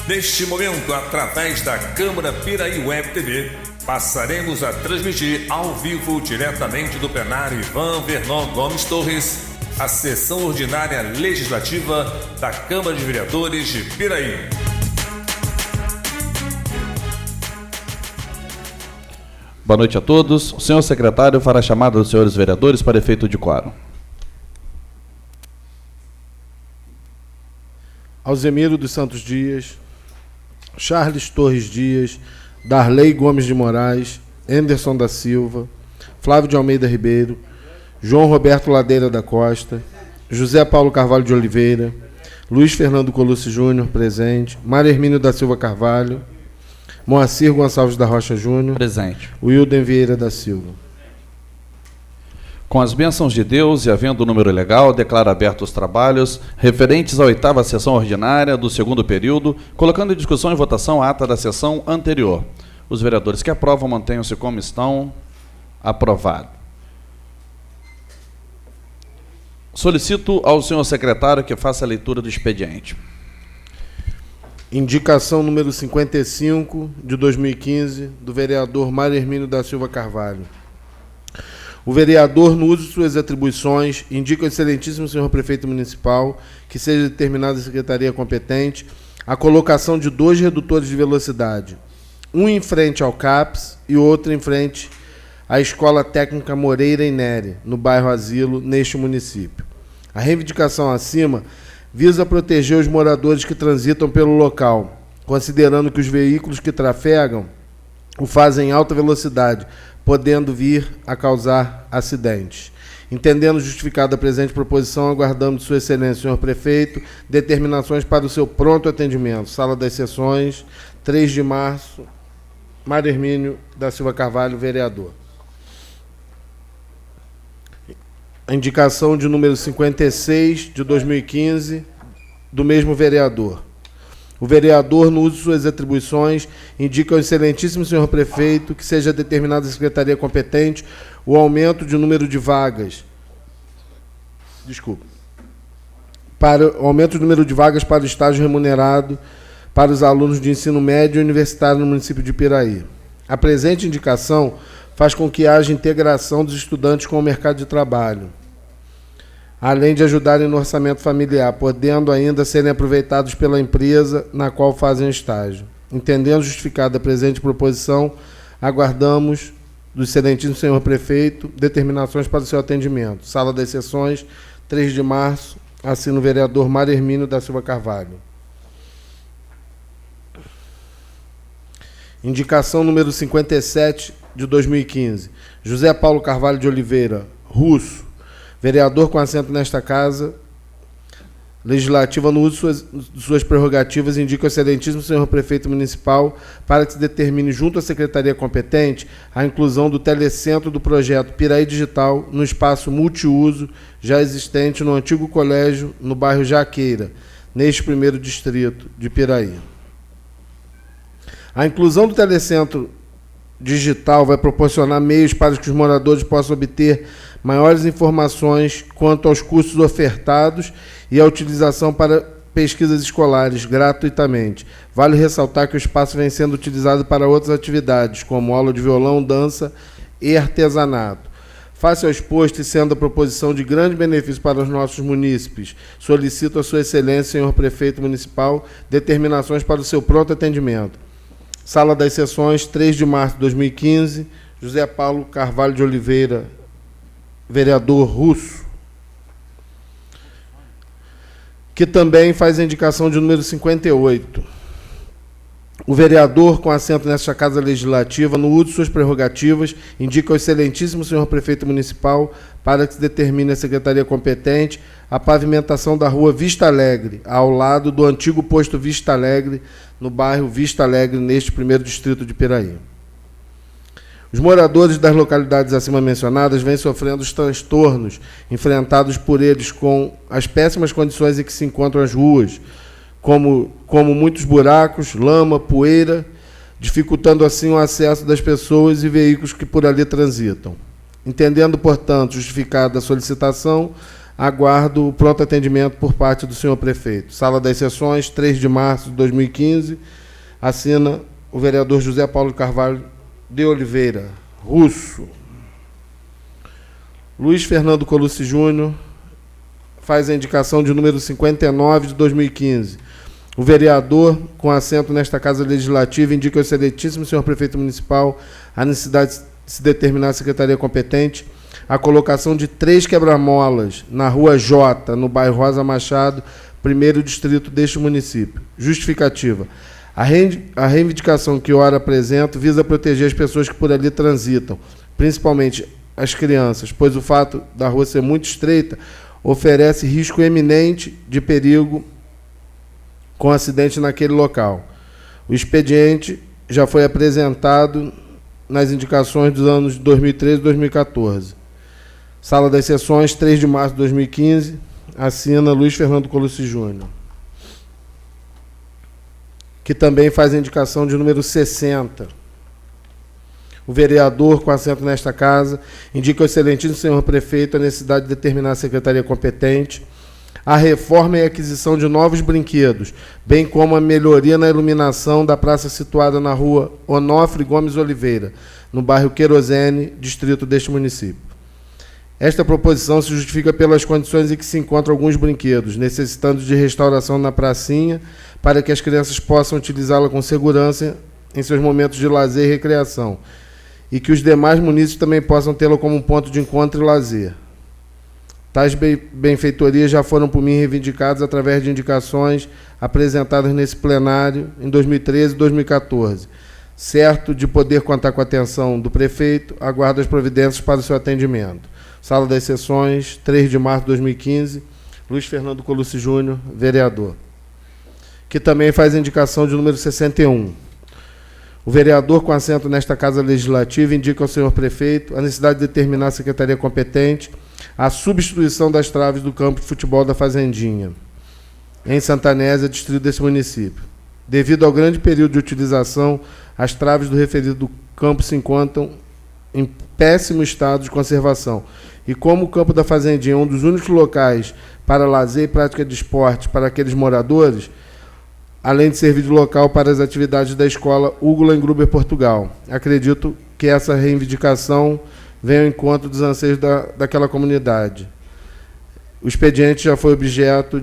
Neste momento, através da Câmara Piraí Web TV, passaremos a transmitir ao vivo, diretamente do plenário Ivan Vernon Gomes Torres, a sessão ordinária legislativa da Câmara de Vereadores de Piraí. Boa noite a todos. O senhor secretário fará a chamada dos senhores vereadores para efeito de quórum. Alzemiro dos Santos Dias, Charles Torres Dias, Darley Gomes de Moraes, Anderson da Silva, Flávio de Almeida Ribeiro, João Roberto Ladeira da Costa, José Paulo Carvalho de Oliveira, Luiz Fernando Colucci Júnior, presente, Mário Hermínio da Silva Carvalho, Moacir Gonçalves da Rocha Júnior, presente, Wilden Vieira da Silva. Com as bênçãos de Deus e havendo o número legal, declaro abertos os trabalhos referentes à 8ª sessão ordinária do 2º período, colocando em discussão e votação a ata da sessão anterior. Os vereadores que aprovam mantenham-se como estão. Aprovado. Solicito ao senhor secretário que faça a leitura do expediente. Indicação número 55 de 2015 do vereador Mário Hermínio da Silva Carvalho. O vereador, no uso de suas atribuições, indica ao excelentíssimo senhor prefeito municipal que seja determinada a secretaria competente a colocação de 2 redutores de velocidade, um em frente ao CAPS e outro em frente à Escola Técnica Moreira Inere, no bairro Asilo, neste município. A reivindicação acima visa proteger os moradores que transitam pelo local, considerando que os veículos que trafegam o fazem em alta velocidade, podendo vir a causar acidentes. Entendendo justificada a presente proposição, aguardamos de Sua Excelência, senhor prefeito, determinações para o seu pronto atendimento. Sala das Sessões, 3 de março, Mário Hermínio da Silva Carvalho, vereador. A indicação de número 56 de 2015, do mesmo vereador. O vereador, no uso de suas atribuições, indica ao excelentíssimo senhor prefeito que seja determinada a secretaria competente o aumento de número de vagas. Para o aumento do número de vagas para o estágio remunerado para os alunos de ensino médio e universitário no município de Piraí. A presente indicação faz com que haja integração dos estudantes com o mercado de trabalho, além de ajudarem no orçamento familiar, podendo ainda serem aproveitados pela empresa na qual fazem estágio. Entendendo justificada a presente proposição, aguardamos do excelentíssimo senhor prefeito determinações para o seu atendimento. Sala das Sessões, 3 de março, assina o vereador Mário Hermínio da Silva Carvalho. Indicação número 57 de 2015. José Paulo Carvalho de Oliveira, russo, vereador com assento nesta Casa Legislativa, no uso de suas prerrogativas, indica ao excelentíssimo senhor prefeito municipal para que se determine junto à secretaria competente a inclusão do telecentro do projeto Piraí Digital no espaço multiuso já existente no antigo colégio no bairro Jaqueira, neste 1º distrito de Piraí. A inclusão do telecentro digital vai proporcionar meios para que os moradores possam obter maiores informações quanto aos cursos ofertados e a utilização para pesquisas escolares gratuitamente. Vale ressaltar que o espaço vem sendo utilizado para outras atividades, como aula de violão, dança e artesanato. Face ao exposto e sendo a proposição de grande benefício para os nossos munícipes, solicito a Sua Excelência, senhor prefeito municipal, determinações para o seu pronto atendimento. Sala das Sessões, 3 de março de 2015, José Paulo Carvalho de Oliveira, vereador russo, que também faz a indicação de número 58. O vereador, com assento nesta Casa Legislativa, no uso de suas prerrogativas, indica ao excelentíssimo senhor prefeito municipal para que se determine a secretaria competente a pavimentação da rua Vista Alegre, ao lado do antigo posto Vista Alegre, no bairro Vista Alegre, neste 1º distrito de Piraí. Os moradores das localidades acima mencionadas vêm sofrendo os transtornos enfrentados por eles com as péssimas condições em que se encontram as ruas, como muitos buracos, lama, poeira, dificultando assim o acesso das pessoas e veículos que por ali transitam. Entendendo, portanto, justificada a solicitação, Aguardo o pronto atendimento por parte do senhor prefeito. Sala das Sessões, 3 de março de 2015. Assina o vereador José Paulo Carvalho de Oliveira Russo. Luiz Fernando Colucci Júnior faz a indicação de número 59 de 2015. O vereador, com assento nesta Casa Legislativa, indica ao excelentíssimo senhor prefeito municipal a necessidade de se determinar a secretaria competente a colocação de 3 quebra-molas na Rua J, no bairro Rosa Machado, primeiro distrito deste município. Justificativa. A reivindicação que ora apresento visa proteger as pessoas que por ali transitam, principalmente as crianças, pois o fato da rua ser muito estreita oferece risco eminente de perigo com acidente naquele local. O expediente já foi apresentado nas indicações dos anos de 2013 e 2014. Sala das Sessões, 3 de março de 2015, assina Luiz Fernando Colucci Júnior, que também faz a indicação de número 60. O vereador, com assento nesta Casa, indica ao excelentíssimo senhor prefeito a necessidade de determinar a secretaria competente a reforma e aquisição de novos brinquedos, bem como a melhoria na iluminação da praça situada na rua Onofre Gomes Oliveira, no bairro Querosene, distrito deste município. Esta proposição se justifica pelas condições em que se encontram alguns brinquedos, necessitando de restauração na pracinha, para que as crianças possam utilizá-la com segurança em seus momentos de lazer e recreação, e que os demais munícipes também possam tê-la como um ponto de encontro e lazer. Tais benfeitorias já foram por mim reivindicadas através de indicações apresentadas nesse plenário em 2013 e 2014. Certo de poder contar com a atenção do prefeito, aguardo as providências para o seu atendimento. Sala das Sessões, 3 de março de 2015, Luiz Fernando Colucci Júnior, vereador, que também faz a indicação de número 61. O vereador, com assento nesta Casa Legislativa, indica ao senhor prefeito a necessidade de determinar a secretaria competente a substituição das traves do campo de futebol da Fazendinha, em Santanésia, distrito desse município. Devido ao grande período de utilização, as traves do referido campo se encontram em péssimo estado de conservação. E como o campo da Fazendinha é um dos únicos locais para lazer e prática de esporte para aqueles moradores, além de servir de local para as atividades da escola Hugo Lengruber Portugal, acredito que essa reivindicação vem ao encontro dos anseios daquela comunidade. O expediente já foi objeto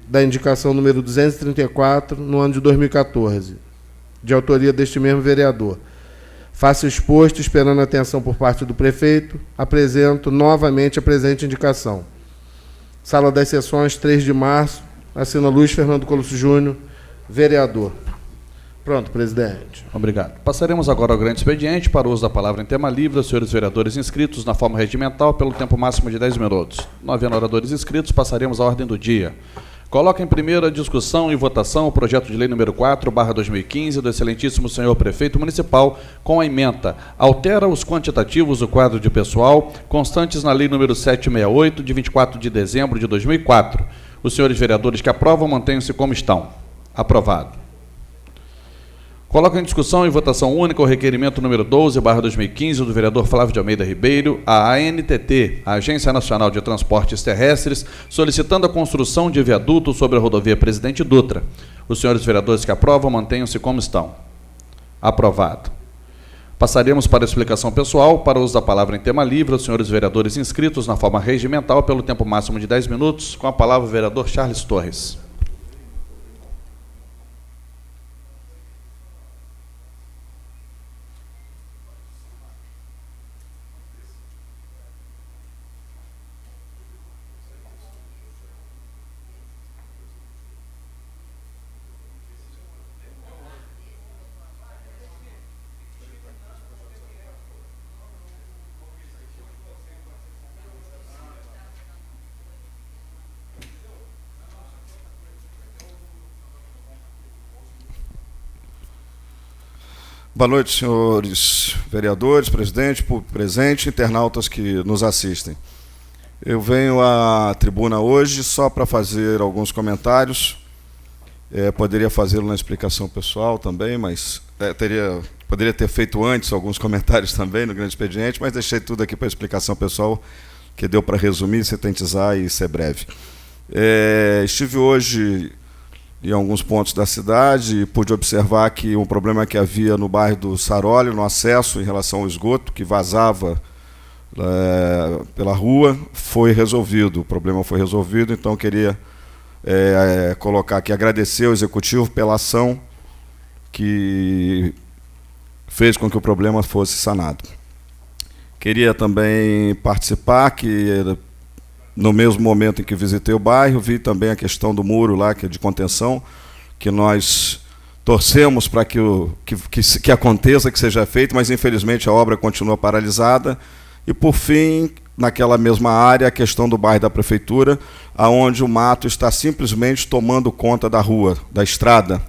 da indicação número 234, no ano de 2014, de autoria deste mesmo vereador. Faço exposto, esperando atenção por parte do prefeito, apresento novamente a presente indicação. Sala das Sessões, 3 de março, assina Luiz Fernando Colucci Júnior, vereador. Pronto, presidente. Obrigado. Passaremos agora ao grande expediente para o uso da palavra em tema livre aos senhores vereadores inscritos na forma regimental pelo tempo máximo de 10 minutos. Não havendo oradores inscritos, passaremos à ordem do dia. Coloca em primeira discussão e votação o projeto de lei número 4/2015 do excelentíssimo senhor prefeito municipal com a ementa. Altera os quantitativos do quadro de pessoal constantes na lei número 768 de 24 de dezembro de 2004. Os senhores vereadores que aprovam mantenham-se como estão. Aprovado. Coloca em discussão e votação única o requerimento número 12/2015 do vereador Flávio de Almeida Ribeiro, à ANTT, a Agência Nacional de Transportes Terrestres, solicitando a construção de viaduto sobre a rodovia Presidente Dutra. Os senhores vereadores que aprovam mantenham-se como estão. Aprovado. Passaremos para a explicação pessoal, para o uso da palavra em tema livre, aos senhores vereadores inscritos na forma regimental pelo tempo máximo de 10 minutos, com a palavra o vereador Charles Torres. Boa noite, senhores vereadores, presidente, público presente, internautas que nos assistem. Eu venho à tribuna hoje só para fazer alguns comentários. Poderia fazê-lo na explicação pessoal também, mas poderia ter feito antes alguns comentários também no grande expediente, mas deixei tudo aqui para a explicação pessoal, que deu para resumir, sintetizar e ser breve. Estive hoje em alguns pontos da cidade e pude observar que um problema que havia no bairro do Saroli, no acesso em relação ao esgoto, que vazava pela rua, foi resolvido. O problema foi resolvido, então queria colocar aqui, agradecer ao Executivo pela ação que fez com que o problema fosse sanado. Queria também participar que, no mesmo momento em que visitei o bairro, vi também a questão do muro lá, que é de contenção, que nós torcemos para que aconteça, que seja feito, mas infelizmente a obra continua paralisada. E, por fim, naquela mesma área, a questão do bairro da Prefeitura, onde o mato está simplesmente tomando conta da rua, da estrada,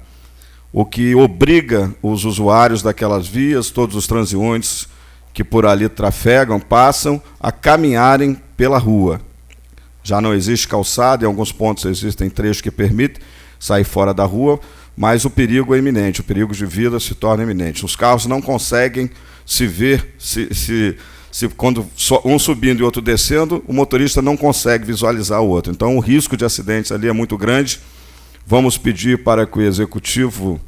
o que obriga os usuários daquelas vias, todos os transeuntes que por ali trafegam, passam, a caminharem pela rua. Já não existe calçada, em alguns pontos existem trechos que permitem sair fora da rua, mas o perigo é iminente, o perigo de vida se torna iminente. Os carros não conseguem se ver, quando um subindo e outro descendo, o motorista não consegue visualizar o outro. Então, o risco de acidentes ali é muito grande. Vamos pedir para que o Executivo,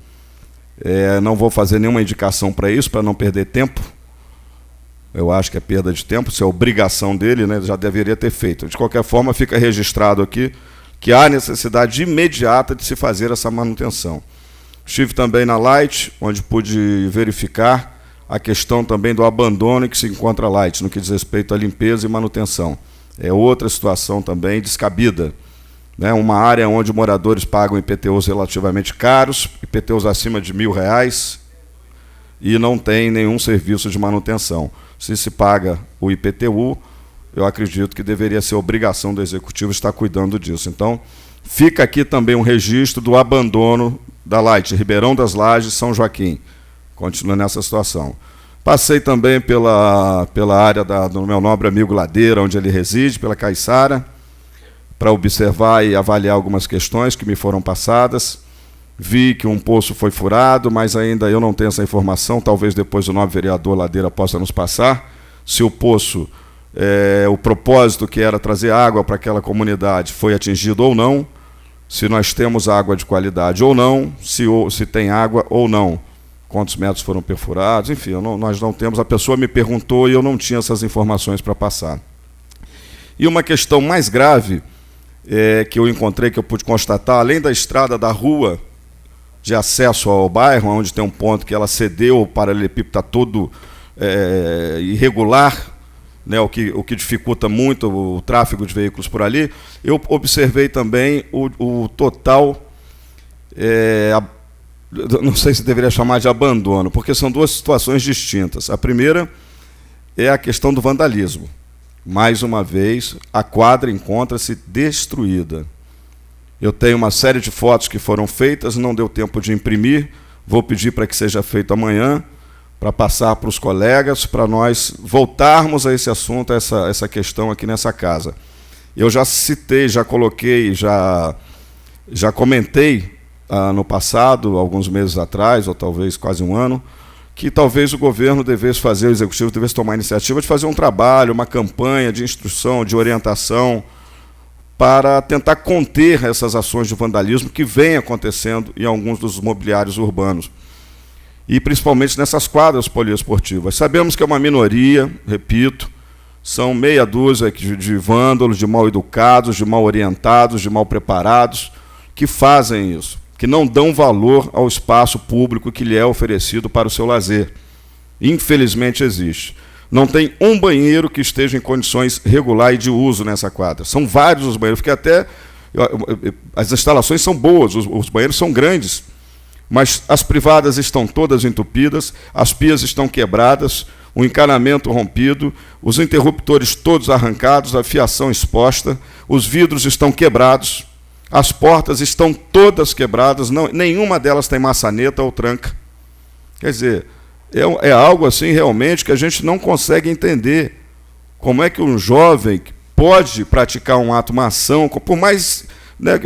não vou fazer nenhuma indicação para isso, para não perder tempo. Eu acho que é perda de tempo, isso é obrigação dele, né? Já deveria ter feito. De qualquer forma, fica registrado aqui que há necessidade imediata de se fazer essa manutenção. Estive também na Light, onde pude verificar a questão também do abandono em que se encontra a Light, no que diz respeito à limpeza e manutenção. É outra situação também descabida, né? Uma área onde moradores pagam IPTUs relativamente caros, IPTUs acima de R$1.000, e não tem nenhum serviço de manutenção. Se paga o IPTU, eu acredito que deveria ser obrigação do Executivo estar cuidando disso. Então, fica aqui também um registro do abandono da Light, Ribeirão das Lajes, São Joaquim. Continua nessa situação. Passei também pela área do meu nobre amigo Ladeira, onde ele reside, pela Caiçara, para observar e avaliar algumas questões que me foram passadas. Vi que um poço foi furado, mas ainda eu não tenho essa informação, talvez depois o nobre vereador Ladeira possa nos passar, se o poço, o propósito que era trazer água para aquela comunidade foi atingido ou não, se nós temos água de qualidade ou não, se tem água ou não, quantos metros foram perfurados, enfim, nós não temos, a pessoa me perguntou e eu não tinha essas informações para passar. E uma questão mais grave que eu encontrei, que eu pude constatar, além da estrada da rua, de acesso ao bairro, onde tem um ponto que ela cedeu, o paralelepípedo está todo irregular, né, o que dificulta muito o tráfego de veículos por ali. Eu observei também o total, não sei se deveria chamar de abandono, porque são duas situações distintas. A primeira é a questão do vandalismo. Mais uma vez, a quadra encontra-se destruída. Eu tenho uma série de fotos que foram feitas, não deu tempo de imprimir, vou pedir para que seja feito amanhã, para passar para os colegas, para nós voltarmos a esse assunto, a essa questão aqui nessa casa. Eu já citei, já coloquei, já comentei no passado, alguns meses atrás, ou talvez quase um ano, que talvez o governo devesse fazer, o Executivo devesse tomar a iniciativa de fazer um trabalho, uma campanha de instrução, de orientação, para tentar conter essas ações de vandalismo que vêm acontecendo em alguns dos mobiliários urbanos. E principalmente nessas quadras poliesportivas. Sabemos que é uma minoria, repito, são meia dúzia de vândalos, de mal educados, de mal orientados, de mal preparados, que fazem isso, que não dão valor ao espaço público que lhe é oferecido para o seu lazer. Infelizmente existe. Não tem um banheiro que esteja em condições regulares de uso nessa quadra. São vários os banheiros, porque até as instalações são boas, os banheiros são grandes, mas as privadas estão todas entupidas, as pias estão quebradas, o encanamento rompido, os interruptores todos arrancados, a fiação exposta, os vidros estão quebrados, as portas estão todas quebradas, nenhuma delas tem maçaneta ou tranca. Quer dizer, é algo assim realmente que a gente não consegue entender. Como é que um jovem pode praticar um ato, uma ação, por mais, né,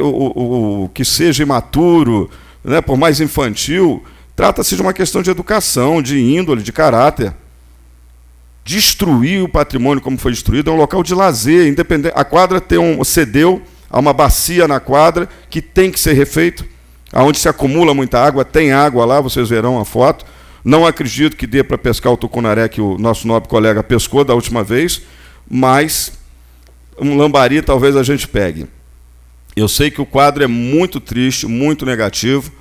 que seja imaturo, né, por mais infantil, trata-se de uma questão de educação, de índole, de caráter, destruir o patrimônio como foi destruído, é um local de lazer, independente. A quadra cedeu a uma bacia na quadra que tem que ser refeito, aonde se acumula muita água, tem água lá, vocês verão a foto. Não acredito que dê para pescar o tucunaré que o nosso nobre colega pescou da última vez, mas um lambari talvez a gente pegue. Eu sei que o quadro é muito triste, muito negativo,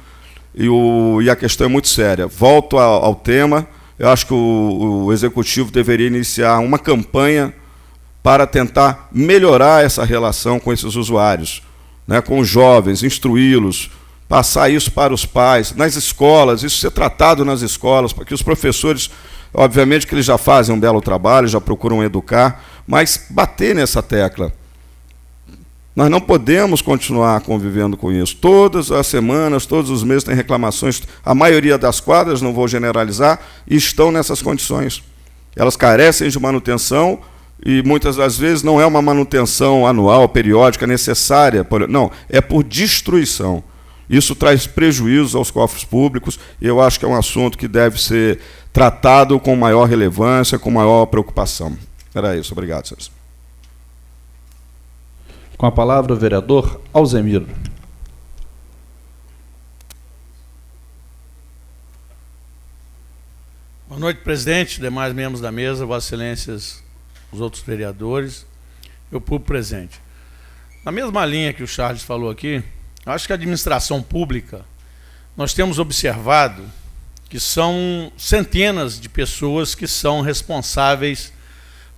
e a questão é muito séria. Volto ao tema, eu acho que o Executivo deveria iniciar uma campanha para tentar melhorar essa relação com esses usuários, né, com os jovens, instruí-los, passar isso para os pais, nas escolas, isso ser tratado nas escolas, para que os professores, obviamente que eles já fazem um belo trabalho, já procuram educar, mas bater nessa tecla. Nós não podemos continuar convivendo com isso. Todas as semanas, todos os meses tem reclamações. A maioria das quadras, não vou generalizar, estão nessas condições. Elas carecem de manutenção e muitas das vezes não é uma manutenção anual, periódica, necessária. Não, é por destruição. Isso traz prejuízos aos cofres públicos e eu acho que é um assunto que deve ser tratado com maior relevância, com maior preocupação. Era isso. Obrigado, senhores. Com a palavra o vereador Alzemir. Boa noite, presidente, demais membros da mesa, vossas excelências, os outros vereadores e o público presente. Na mesma linha que o Charles falou aqui, eu acho que a administração pública, nós temos observado que são centenas de pessoas que são responsáveis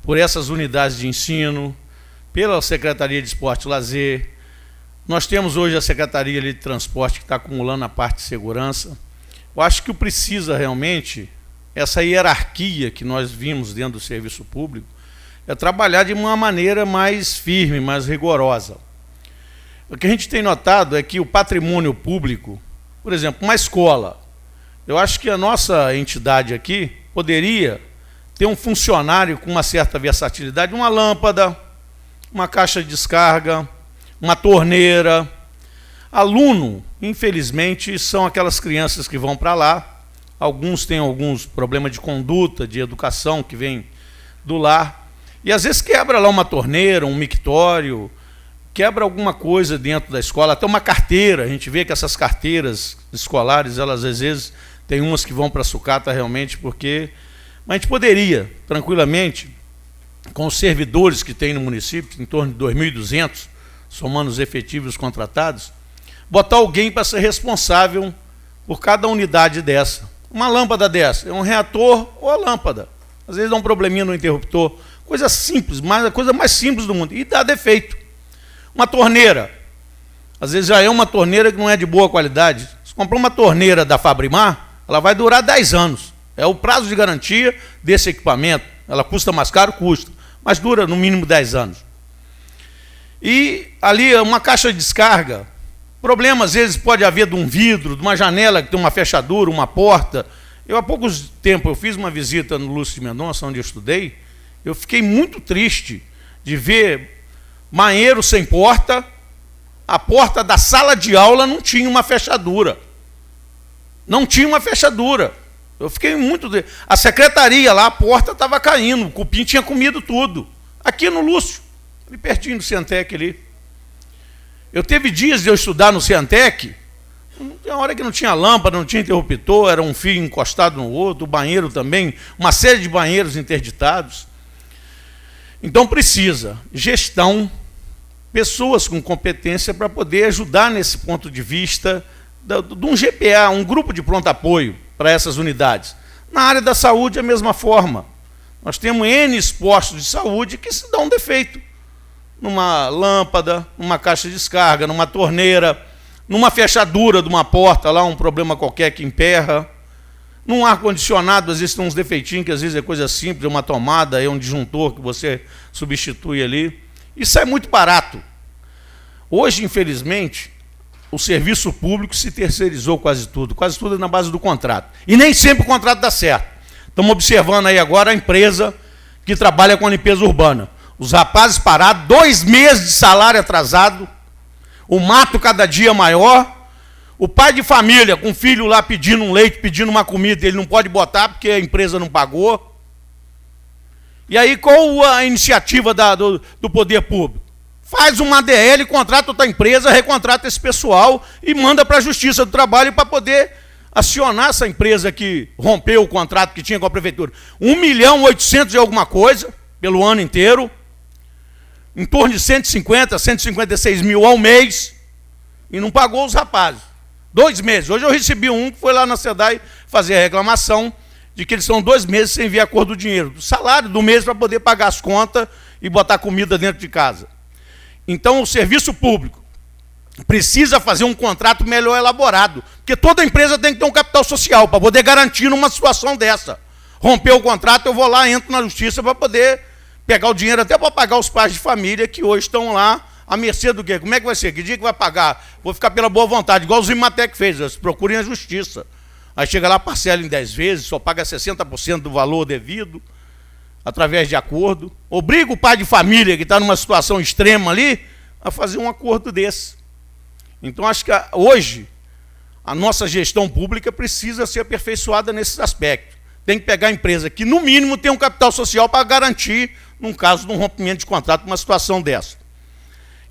por essas unidades de ensino, pela Secretaria de Esporte e Lazer. Nós temos hoje a Secretaria de Transporte que está acumulando a parte de segurança. Eu acho que o precisa realmente, essa hierarquia que nós vimos dentro do serviço público, é trabalhar de uma maneira mais firme, mais rigorosa. O que a gente tem notado é que o patrimônio público, por exemplo, uma escola, eu acho que a nossa entidade aqui poderia ter um funcionário com uma certa versatilidade, uma lâmpada, uma caixa de descarga, uma torneira. Aluno, infelizmente, são aquelas crianças que vão para lá, alguns têm alguns problemas de conduta, de educação, que vem do lar, e às vezes quebra lá uma torneira, um mictório, quebra alguma coisa dentro da escola, até uma carteira. A gente vê que essas carteiras escolares, elas às vezes, tem umas que vão para a sucata realmente, porque... Mas a gente poderia, tranquilamente, com os servidores que tem no município, em torno de 2.200, somando os efetivos contratados, botar alguém para ser responsável por cada unidade dessa. Uma lâmpada dessa, é um reator ou a lâmpada. Às vezes dá um probleminha no interruptor, coisa simples, mas a coisa mais simples do mundo, e dá defeito. Uma torneira, às vezes já é uma torneira que não é de boa qualidade. Se comprar uma torneira da Fabrimar, ela vai durar 10 anos. É o prazo de garantia desse equipamento. Ela custa mais caro? Custa, mas dura no mínimo 10 anos. E ali uma caixa de descarga, problema às vezes pode haver de um vidro, de uma janela que tem uma fechadura, uma porta. Eu há poucos tempos eu fiz uma visita no Lúcio de Mendonça, onde eu estudei, eu fiquei muito triste de ver banheiro sem porta, a porta da sala de aula não tinha uma fechadura. Não tinha uma fechadura. Eu fiquei muito... A secretaria lá, a porta estava caindo, o cupim tinha comido tudo. Aqui no Lúcio, ali pertinho do Ciantec ali. Eu teve dias de eu estudar no Ciantec, tinha hora que não tinha lâmpada, não tinha interruptor, era um fio encostado no outro, o banheiro também, uma série de banheiros interditados. Então precisa gestão, pessoas com competência para poder ajudar nesse ponto de vista de um GPA, um grupo de pronto apoio para essas unidades. Na área da saúde, a mesma forma. Nós temos N postos de saúde que se dão um defeito. Numa lâmpada, numa caixa de descarga, numa torneira, numa fechadura de uma porta, lá um problema qualquer que emperra. Num ar-condicionado, às vezes tem uns defeitinhos, que às vezes é coisa simples, uma tomada, é um disjuntor que você substitui ali. Isso é muito barato. Hoje, infelizmente, o serviço público se terceirizou quase tudo é na base do contrato. E nem sempre o contrato dá certo. Estamos observando aí agora a empresa que trabalha com a limpeza urbana. Os rapazes parados, 2 meses de salário atrasado, o mato cada dia maior, o pai de família com o filho lá pedindo um leite, pedindo uma comida, ele não pode botar porque a empresa não pagou. E aí, qual a iniciativa do poder público? Faz uma ADL, contrata outra empresa, recontrata esse pessoal e manda para a Justiça do Trabalho para poder acionar essa empresa que rompeu o contrato que tinha com a prefeitura. 1.800.000 e alguma coisa, pelo ano inteiro, em torno de 150, 156 mil ao mês, e não pagou os rapazes. 2 meses. Hoje eu recebi um que foi lá na SEDAI fazer a reclamação de que eles são 2 meses sem ver a cor do dinheiro, do salário do mês para poder pagar as contas e botar comida dentro de casa. Então, o serviço público precisa fazer um contrato melhor elaborado, porque toda empresa tem que ter um capital social para poder garantir numa situação dessa. Rompeu o contrato, eu vou lá, entro na justiça para poder pegar o dinheiro até para pagar os pais de família que hoje estão lá à mercê do quê? Como é que vai ser? Que dia que vai pagar? Vou ficar pela boa vontade, igual o Zimatec fez, eles procurem a justiça. Aí chega lá, parcela em 10 vezes, só paga 60% do valor devido, através de acordo. Obriga o pai de família, que está numa situação extrema ali, a fazer um acordo desse. Então, acho que hoje, a nossa gestão pública precisa ser aperfeiçoada nesses aspectos. Tem que pegar a empresa que, no mínimo, tem um capital social para garantir, num caso de um rompimento de contrato, uma situação dessa.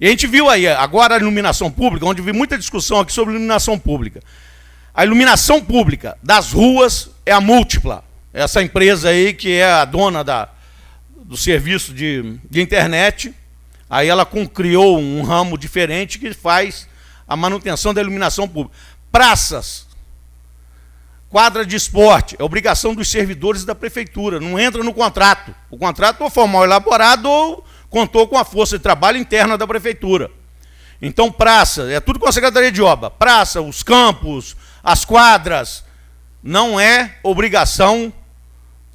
E a gente viu aí, agora, a iluminação pública, onde vi muita discussão aqui sobre iluminação pública. A iluminação pública das ruas é a Múltipla, essa empresa aí que é a dona do serviço de internet. Aí ela criou um ramo diferente que faz a manutenção da iluminação pública. Praças, quadra de esporte, é obrigação dos servidores da prefeitura, não entra no contrato. O contrato ou foi mal elaborado ou contou com a força de trabalho interna da prefeitura. Então, praça, é tudo com a Secretaria de Obra. Praça, os campos, as quadras, não é obrigação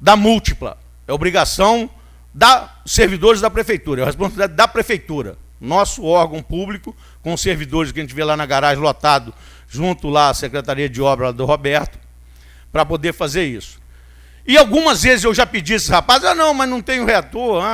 da Múltipla, é obrigação dos servidores da prefeitura, é a responsabilidade da prefeitura. Nosso órgão público, com os servidores que a gente vê lá na garagem lotado, junto lá à Secretaria de Obra do Roberto, para poder fazer isso. E algumas vezes eu já pedi a esses rapazes, não, mas não tenho reator,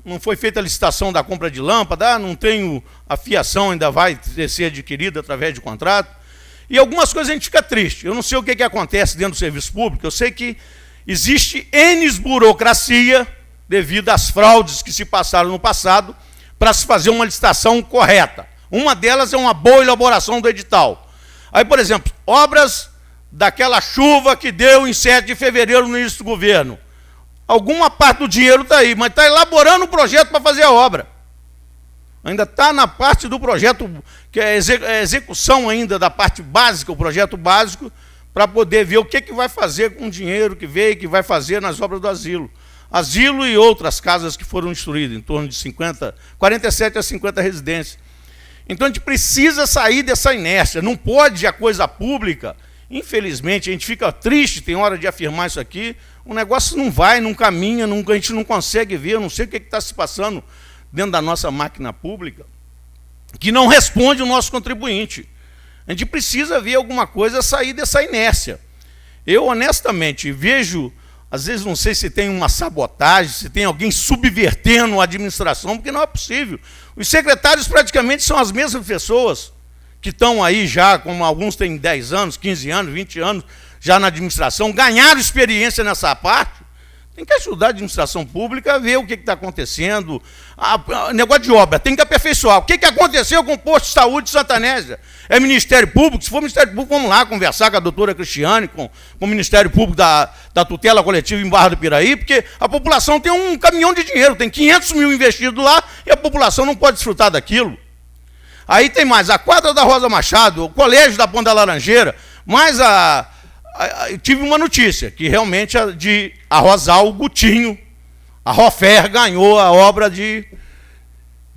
não foi feita a licitação da compra de lâmpada, não tenho a fiação, ainda vai ser adquirida através de contrato. E algumas coisas a gente fica triste. Eu não sei o que acontece dentro do serviço público, eu sei que existe N burocracia devido às fraudes que se passaram no passado para se fazer uma licitação correta. Uma delas é uma boa elaboração do edital. Aí, por exemplo, obras daquela chuva que deu em 7 de fevereiro no início do governo. Alguma parte do dinheiro está aí, mas está elaborando o projeto para fazer a obra. Ainda está na parte do projeto, que é a execução ainda da parte básica, o projeto básico, para poder ver o que vai fazer com o dinheiro que veio, que vai fazer nas obras do asilo. Asilo e outras casas que foram instruídas, em torno de 47 a 50 residências. Então, a gente precisa sair dessa inércia. Não pode a coisa pública, infelizmente, a gente fica triste, tem hora de afirmar isso aqui, o negócio não vai, não caminha, a gente não consegue ver, eu não sei o que está se passando dentro da nossa máquina pública, que não responde o nosso contribuinte. A gente precisa ver alguma coisa sair dessa inércia. Eu, honestamente, vejo, às vezes não sei se tem uma sabotagem, se tem alguém subvertendo a administração, porque não é possível. Os secretários praticamente são as mesmas pessoas que estão aí já, como alguns têm 10 anos, 15 anos, 20 anos, já na administração, ganharam experiência nessa parte. Tem que ajudar a administração pública a ver o que está acontecendo. Negócio de obra, tem que aperfeiçoar. O que aconteceu com o posto de saúde de Santa Anésia? É Ministério Público? Se for Ministério Público, vamos lá conversar com a doutora Cristiane, com o Ministério Público da tutela coletiva em Barra do Piraí, porque a população tem um caminhão de dinheiro, tem 500 mil investidos lá e a população não pode desfrutar daquilo. Aí tem mais a quadra da Rosa Machado, o colégio da Ponta Laranjeira, mais tive uma notícia, que realmente de Arrozal, o Gutinho, a Rofer ganhou a obra de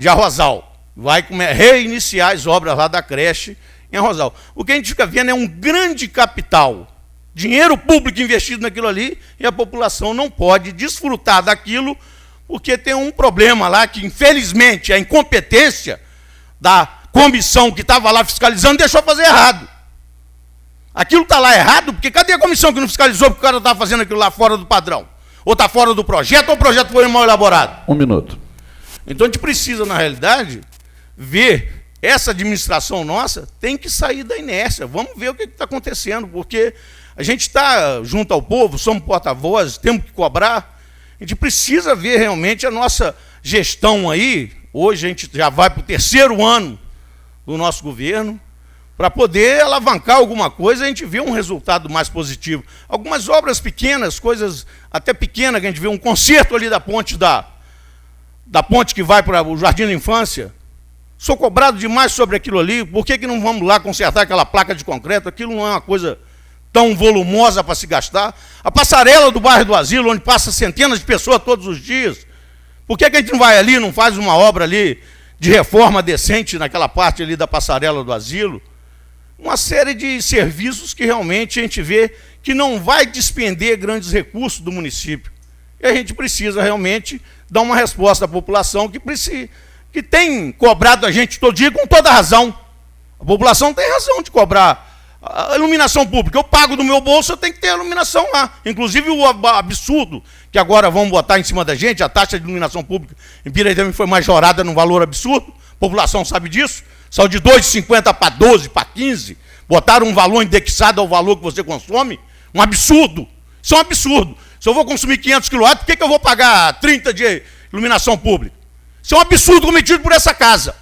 Arrozal. Vai reiniciar as obras lá da creche em Arrozal. O que a gente fica vendo é um grande capital, dinheiro público investido naquilo ali, e a população não pode desfrutar daquilo, porque tem um problema lá que, infelizmente, a incompetência da comissão que estava lá fiscalizando deixou fazer errado. Aquilo está lá errado, porque cadê a comissão que não fiscalizou porque o cara estava fazendo aquilo lá fora do padrão? Ou está fora do projeto, ou o projeto foi mal elaborado? 1 minuto. Então a gente precisa, na realidade, ver essa administração nossa, tem que sair da inércia. Vamos ver o que está acontecendo, porque a gente está junto ao povo, somos porta-vozes, temos que cobrar. A gente precisa ver realmente a nossa gestão aí. Hoje a gente já vai para o 3º ano do nosso governo, para poder alavancar alguma coisa, a gente vê um resultado mais positivo. Algumas obras pequenas, coisas até pequenas, que a gente vê um conserto ali da ponte da ponte que vai para o Jardim da Infância. Sou cobrado demais sobre aquilo ali, por que não vamos lá consertar aquela placa de concreto? Aquilo não é uma coisa tão volumosa para se gastar. A passarela do bairro do Asilo, onde passa centenas de pessoas todos os dias, por que a gente não vai ali, não faz uma obra ali de reforma decente naquela parte ali da passarela do Asilo? Uma série de serviços que realmente a gente vê que não vai despender grandes recursos do município. E a gente precisa realmente dar uma resposta à população que tem cobrado a gente todo dia com toda razão. A população tem razão de cobrar a iluminação pública. Eu pago do meu bolso, eu tenho que ter a iluminação lá. Inclusive o absurdo que agora vão botar em cima da gente, a taxa de iluminação pública em Piraí foi majorada num valor absurdo, a população sabe disso. Saiu de 2,50 para 12, para 15, botaram um valor indexado ao valor que você consome. Um absurdo. Isso é um absurdo. Se eu vou consumir 500 kW, por que eu vou pagar 30 de iluminação pública? Isso é um absurdo cometido por essa casa.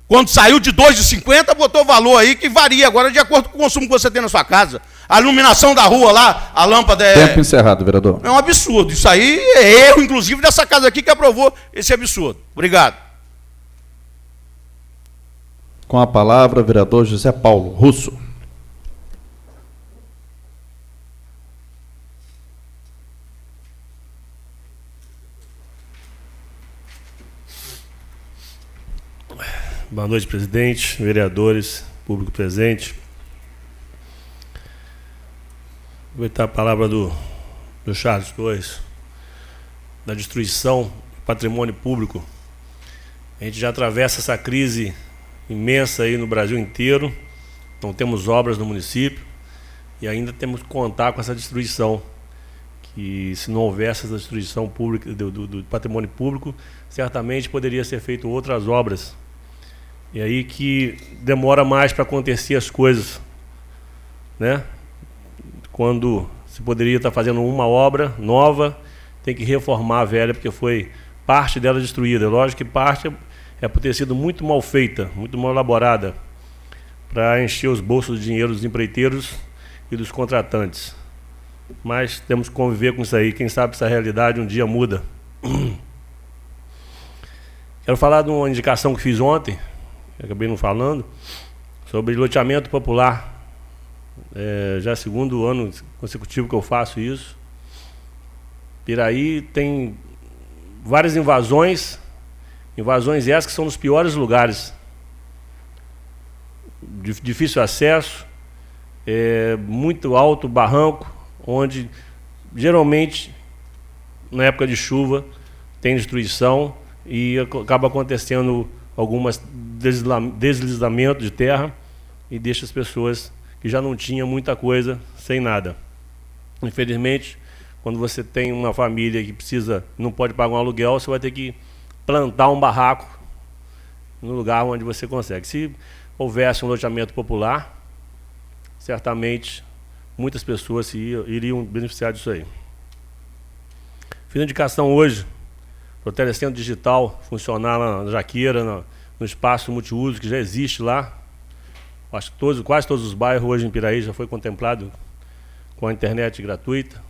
Quando saiu de 2,50, botou valor aí que varia agora de acordo com o consumo que você tem na sua casa. A iluminação da rua lá, a lâmpada é... Tempo encerrado, vereador. É um absurdo. Isso aí é erro, inclusive, dessa casa aqui que aprovou esse absurdo. Obrigado. Com a palavra, vereador José Paulo Russo. Boa noite, presidente, vereadores, público presente. Vou aproveitar a palavra do Charles Torres, da destruição do patrimônio público. A gente já atravessa essa crise imensa aí no Brasil inteiro, não temos obras no município e ainda temos que contar com essa destruição, que se não houvesse essa destruição pública do patrimônio público, certamente poderia ser feito outras obras. E aí que demora mais para acontecer as coisas, né? Quando se poderia estar fazendo uma obra nova, tem que reformar a velha, porque foi parte dela destruída. Lógico que parte é por ter sido muito mal feita, muito mal elaborada, para encher os bolsos de dinheiro dos empreiteiros e dos contratantes. Mas temos que conviver com isso aí. Quem sabe essa realidade um dia muda. Quero falar de uma indicação que fiz ontem, que acabei não falando, sobre loteamento popular. Já é segundo ano consecutivo que eu faço isso. Piraí tem várias invasões essas que são nos piores lugares. Difícil acesso, muito alto barranco, onde geralmente na época de chuva tem destruição e acaba acontecendo algumas deslizamentos de terra e deixa as pessoas que já não tinham muita coisa sem nada. Infelizmente, quando você tem uma família que não pode pagar um aluguel, você vai ter que plantar um barraco no lugar onde você consegue. Se houvesse um loteamento popular, certamente muitas pessoas iriam beneficiar disso aí. Fiz a indicação hoje para o telecentro digital funcionar na Jaqueira, no espaço multiuso que já existe lá. Acho que quase todos os bairros hoje em Piraí já foi contemplado com a internet gratuita.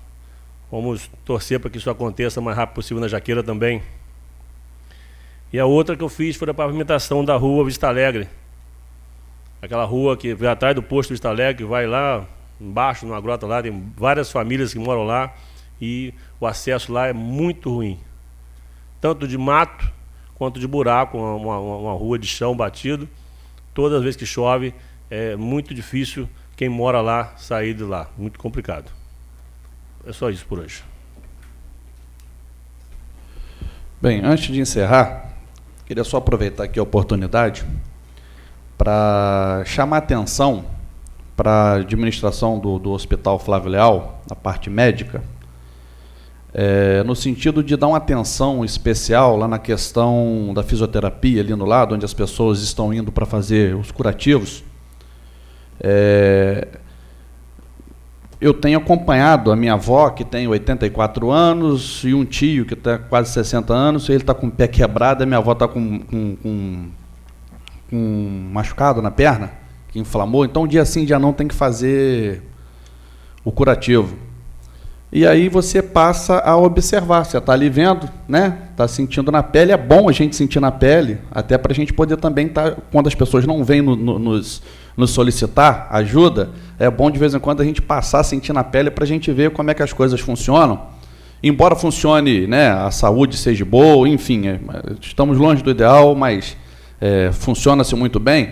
Vamos torcer para que isso aconteça o mais rápido possível na Jaqueira também. E a outra que eu fiz foi a pavimentação da rua Vista Alegre. Aquela rua que vai atrás do posto Vista Alegre, que vai lá embaixo, numa grota lá, tem várias famílias que moram lá e o acesso lá é muito ruim. Tanto de mato quanto de buraco, uma rua de chão batido. Todas as vezes que chove, é muito difícil quem mora lá sair de lá. Muito complicado. É só isso por hoje. Bem, antes de encerrar, queria só aproveitar aqui a oportunidade para chamar a atenção para a administração do Hospital Flávio Leal, na parte médica, no sentido de dar uma atenção especial lá na questão da fisioterapia, ali no lado, onde as pessoas estão indo para fazer os curativos. eu tenho acompanhado a minha avó, que tem 84 anos, e um tio que está quase 60 anos, ele está com o pé quebrado, a minha avó está com machucado na perna, que inflamou, então dia sim, dia não tem que fazer o curativo. E aí você passa a observar, você está ali vendo, né? Está sentindo na pele, é bom a gente sentir na pele, até para a gente poder também estar, quando as pessoas não vêm nos solicitar ajuda, é bom de vez em quando a gente passar a sentir na pele para a gente ver como é que as coisas funcionam. Embora funcione, né, a saúde seja boa, enfim, estamos longe do ideal, mas funciona-se muito bem.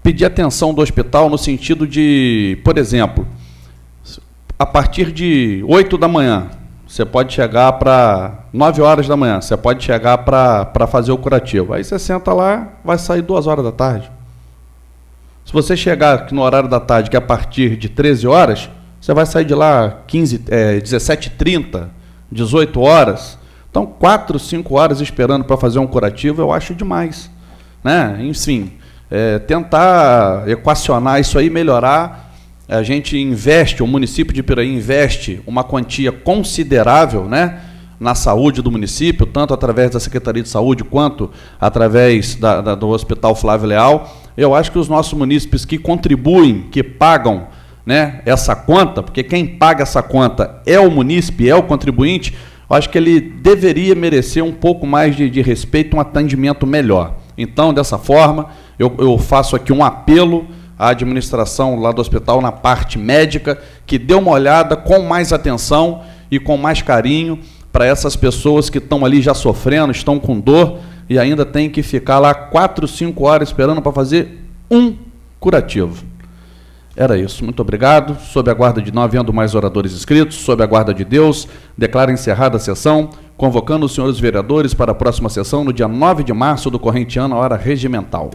Pedir atenção do hospital no sentido de, por exemplo, a partir de 8 da manhã, você pode chegar para 9 horas da manhã, você pode chegar para fazer o curativo. Aí você senta lá, vai sair 2 horas da tarde. Se você chegar aqui no horário da tarde, que é a partir de 13 horas, você vai sair de lá 17h30, 18 horas. Então, 4, 5 horas esperando para fazer um curativo, eu acho demais, né? Enfim, tentar equacionar isso aí, melhorar. A gente investe, o município de Piraí investe uma quantia considerável, né, na saúde do município, tanto através da Secretaria de Saúde quanto através do Hospital Flávio Leal. Eu acho que os nossos munícipes que contribuem, que pagam, né, essa conta, porque quem paga essa conta é o munícipe, é o contribuinte, eu acho que ele deveria merecer um pouco mais de respeito, um atendimento melhor. Então, dessa forma, eu faço aqui um apelo à administração lá do hospital na parte médica, que dê uma olhada com mais atenção e com mais carinho para essas pessoas que estão ali já sofrendo, estão com dor e ainda tem que ficar lá 4, 5 horas esperando para fazer um curativo. Era isso. Muito obrigado. Sob a guarda de não havendo mais oradores inscritos, sob a guarda de Deus, declaro encerrada a sessão, convocando os senhores vereadores para a próxima sessão no dia 9 de março do corrente ano, hora regimental.